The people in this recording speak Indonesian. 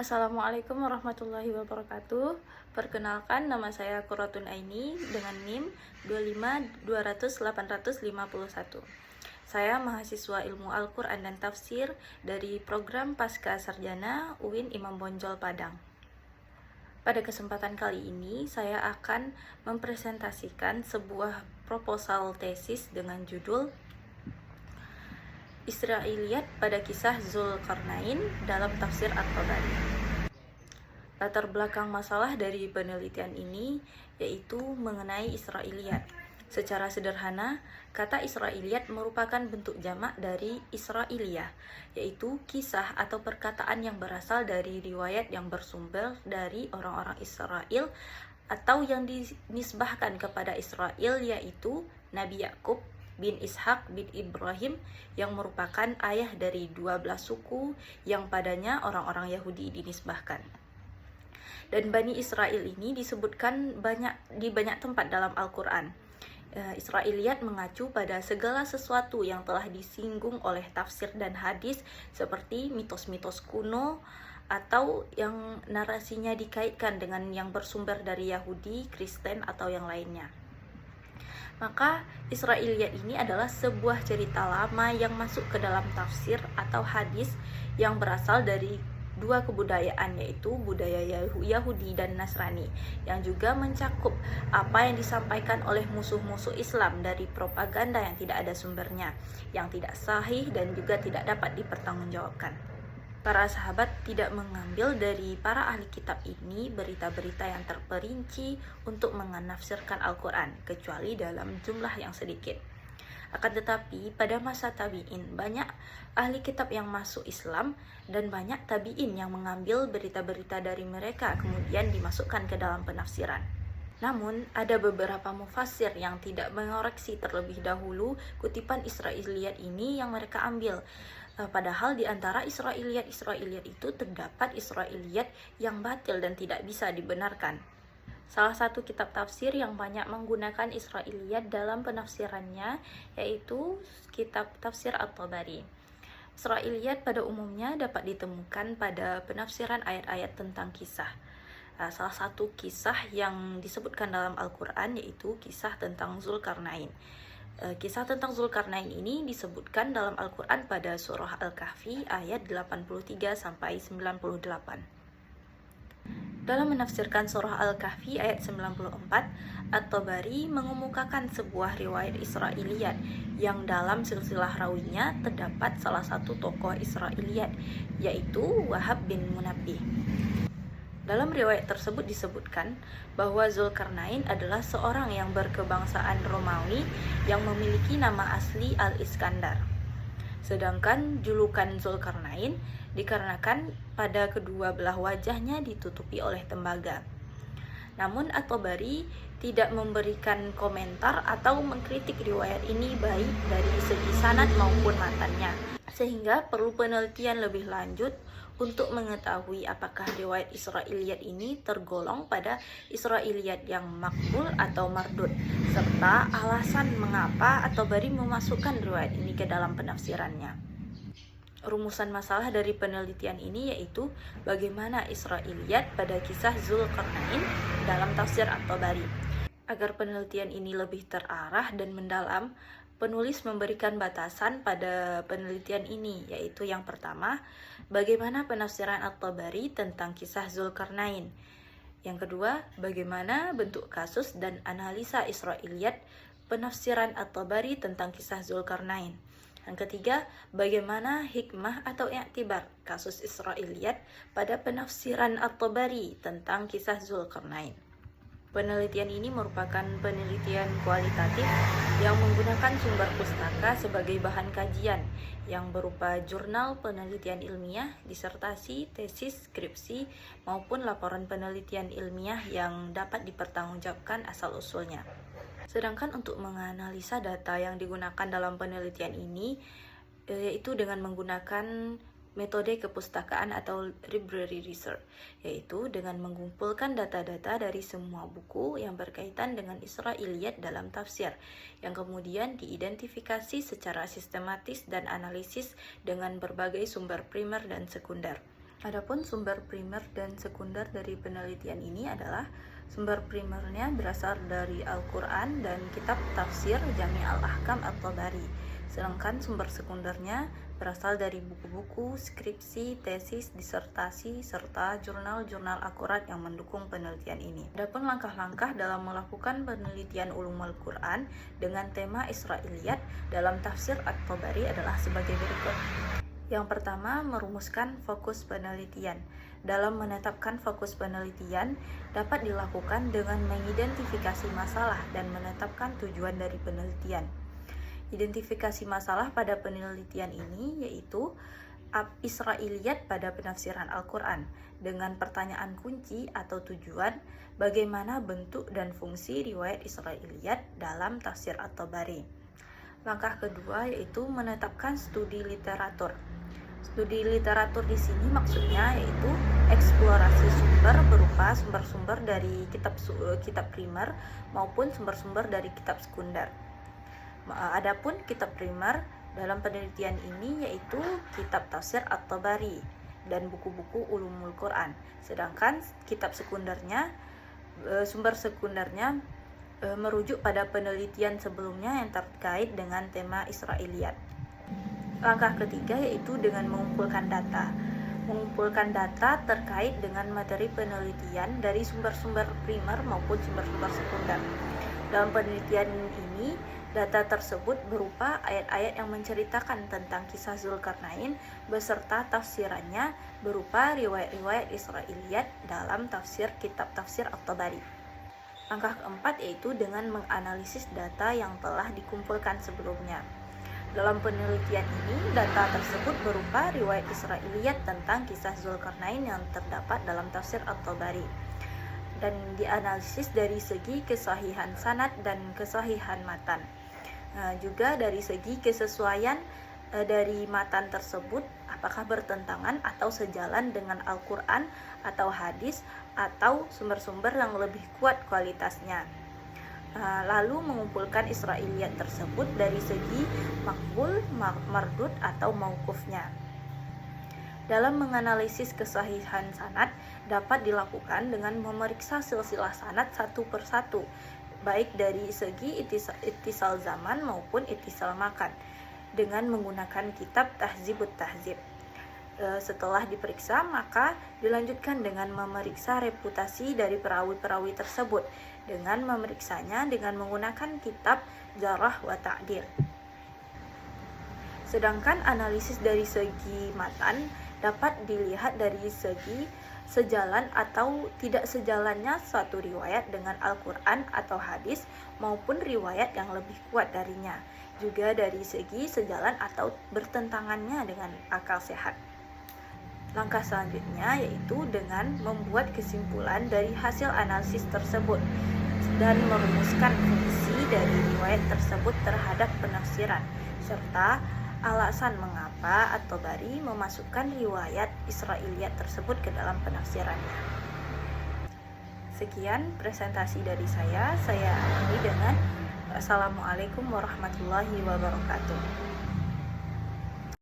Assalamualaikum warahmatullahi wabarakatuh. Perkenalkan, nama saya Qurratun Aini dengan NIM 25200-851. Saya mahasiswa Ilmu Al-Quran dan Tafsir dari program Pasca Sarjana UIN Imam Bonjol Padang. Pada kesempatan kali ini, saya akan mempresentasikan sebuah proposal tesis dengan judul Israiliyat pada kisah Zulkarnain dalam tafsir At-Tabari. Latar belakang masalah dari penelitian ini yaitu mengenai Israiliyat. Secara sederhana, kata Israiliyat merupakan bentuk jamak dari Israiliyah, yaitu kisah atau perkataan yang berasal dari riwayat yang bersumber dari orang-orang Israel atau yang dinisbahkan kepada Israel, yaitu Nabi Yakub bin Ishak bin Ibrahim yang merupakan ayah dari 12 suku yang padanya orang-orang Yahudi dinisbahkan. Dan Bani Israel ini disebutkan di banyak tempat dalam Al-Quran. Israiliyat mengacu pada segala sesuatu yang telah disinggung oleh tafsir dan hadis seperti mitos-mitos kuno atau yang narasinya dikaitkan dengan yang bersumber dari Yahudi, Kristen, atau yang lainnya. Maka Israiliyat ini adalah sebuah cerita lama yang masuk ke dalam tafsir atau hadis yang berasal dari dua kebudayaan, yaitu budaya Yahudi dan Nasrani, yang juga mencakup apa yang disampaikan oleh musuh-musuh Islam dari propaganda yang tidak ada sumbernya, yang tidak sahih dan juga tidak dapat dipertanggungjawabkan. Para sahabat tidak mengambil dari para ahli kitab ini berita-berita yang terperinci untuk menafsirkan Al-Quran, kecuali dalam jumlah yang sedikit. Akan tetapi, pada masa tabi'in, banyak ahli kitab yang masuk Islam dan banyak tabi'in yang mengambil berita-berita dari mereka kemudian dimasukkan ke dalam penafsiran. Namun, ada beberapa mufassir yang tidak mengoreksi terlebih dahulu kutipan Israiliyat ini yang mereka ambil. Padahal di antara Israiliyat itu terdapat Israiliyat yang batil dan tidak bisa dibenarkan. Salah satu kitab tafsir yang banyak menggunakan Israiliyat dalam penafsirannya yaitu kitab tafsir At-Tabari. Israiliyat pada umumnya dapat ditemukan pada penafsiran ayat-ayat tentang kisah. Salah satu kisah yang disebutkan dalam Al-Quran yaitu kisah tentang Zulkarnain. Kisah tentang Zulkarnain ini disebutkan dalam Al-Quran pada surah Al-Kahfi ayat 83-98. Dalam menafsirkan surah Al-Kahfi ayat 94, At-Tabari mengemukakan sebuah riwayat Israiliyat yang dalam silsilah rawinya terdapat salah satu tokoh Israiliyat, yaitu Wahab bin Munabbih. Dalam riwayat tersebut disebutkan bahwa Zulkarnain adalah seorang yang berkebangsaan Romawi yang memiliki nama asli Al-Iskandar. Sedangkan julukan Zulkarnain dikarenakan pada kedua belah wajahnya ditutupi oleh tembaga. Namun At-Tabari tidak memberikan komentar atau mengkritik riwayat ini baik dari segi sanad maupun matannya, sehingga perlu penelitian lebih lanjut untuk mengetahui apakah riwayat Israiliyat ini tergolong pada Israiliyat yang makbul atau mardud, serta alasan mengapa At-Tabari memasukkan riwayat ini ke dalam penafsirannya. Rumusan masalah dari penelitian ini yaitu bagaimana Israiliyat pada kisah Zulkarnain dalam tafsir At-Tabari. Agar penelitian ini lebih terarah dan mendalam, penulis memberikan batasan pada penelitian ini, yaitu yang pertama, bagaimana penafsiran At-Tabari tentang kisah Zulkarnain. Yang kedua, bagaimana bentuk kasus dan analisa Israiliyat penafsiran At-Tabari tentang kisah Zulkarnain. Yang ketiga, bagaimana hikmah atau i'tibar kasus Israiliyat pada penafsiran At-Tabari tentang kisah Zulkarnain. Penelitian ini merupakan penelitian kualitatif yang menggunakan sumber pustaka sebagai bahan kajian yang berupa jurnal penelitian ilmiah, disertasi, tesis, skripsi, maupun laporan penelitian ilmiah yang dapat dipertanggungjawabkan asal-usulnya. Sedangkan untuk menganalisa data yang digunakan dalam penelitian ini yaitu dengan menggunakan metode kepustakaan atau library research, yaitu dengan mengumpulkan data-data dari semua buku yang berkaitan dengan Israiliyat dalam tafsir, yang kemudian diidentifikasi secara sistematis dan analisis dengan berbagai sumber primer dan sekunder. Adapun sumber primer dan sekunder dari penelitian ini adalah sumber primernya berasal dari Al-Quran dan kitab tafsir Jami' al-Ahkam at-Tabari. Sedangkan sumber sekundernya berasal dari buku-buku, skripsi, tesis, disertasi, serta jurnal-jurnal akurat yang mendukung penelitian ini. Adapun langkah-langkah dalam melakukan penelitian ulumul Quran dengan tema Israiliyat dalam tafsir at-Tabari adalah sebagai berikut. Yang pertama, merumuskan fokus penelitian. Dalam menetapkan fokus penelitian, dapat dilakukan dengan mengidentifikasi masalah dan menetapkan tujuan dari penelitian. Identifikasi masalah pada penelitian ini yaitu Israiliyat pada penafsiran Al-Quran dengan pertanyaan kunci atau tujuan bagaimana bentuk dan fungsi riwayat Israiliyat dalam tafsir at-Tabari. Langkah kedua yaitu menetapkan studi literatur. Studi literatur di sini maksudnya yaitu eksplorasi sumber berupa sumber-sumber dari kitab primer maupun sumber-sumber dari kitab sekunder. Adapun kitab primer dalam penelitian ini yaitu kitab tafsir at-Tabari dan buku-buku ulumul Quran. Sedangkan kitab sekundernya, sumber sekundernya merujuk pada penelitian sebelumnya yang terkait dengan tema Israiliyat. Langkah ketiga yaitu dengan mengumpulkan data. Mengumpulkan data terkait dengan materi penelitian dari sumber-sumber primer maupun sumber-sumber sekunder. Dalam penelitian ini, data tersebut berupa ayat-ayat yang menceritakan tentang kisah Zulkarnain beserta tafsirannya berupa riwayat-riwayat Israiliyat dalam tafsir kitab tafsir at-Tabari. Langkah keempat yaitu dengan menganalisis data yang telah dikumpulkan sebelumnya. Dalam penelitian ini, data tersebut berupa riwayat Israiliyat tentang kisah Zulkarnain yang terdapat dalam tafsir at-Tabari dan dianalisis dari segi kesahihan sanad dan kesahihan matan. Juga dari segi kesesuaian dari matan tersebut apakah bertentangan atau sejalan dengan Al-Quran atau hadis atau sumber-sumber yang lebih kuat kualitasnya. Lalu mengumpulkan Israiliyat tersebut dari segi makbul, mardud atau mauqufnya. Dalam menganalisis kesahihan sanad dapat dilakukan dengan memeriksa silsilah sanad satu persatu, baik dari segi ittisal zaman maupun ittisal makan, dengan menggunakan kitab Tahzibut Tahzib. Setelah diperiksa, maka dilanjutkan dengan memeriksa reputasi dari perawi-perawi tersebut dengan memeriksanya dengan menggunakan kitab Jarh wa Ta'dil. Sedangkan analisis dari segi matan dapat dilihat dari segi sejalan atau tidak sejalannya suatu riwayat dengan Al-Quran atau hadis maupun riwayat yang lebih kuat darinya. Juga dari segi sejalan atau bertentangannya dengan akal sehat. Langkah selanjutnya yaitu dengan membuat kesimpulan dari hasil analisis tersebut dan merumuskan fungsi dari riwayat tersebut terhadap penafsiran serta alasan mengapa at-Tabari memasukkan riwayat Israiliyat tersebut ke dalam penafsirannya. Sekian presentasi dari saya akhiri dengan Assalamualaikum warahmatullahi wabarakatuh.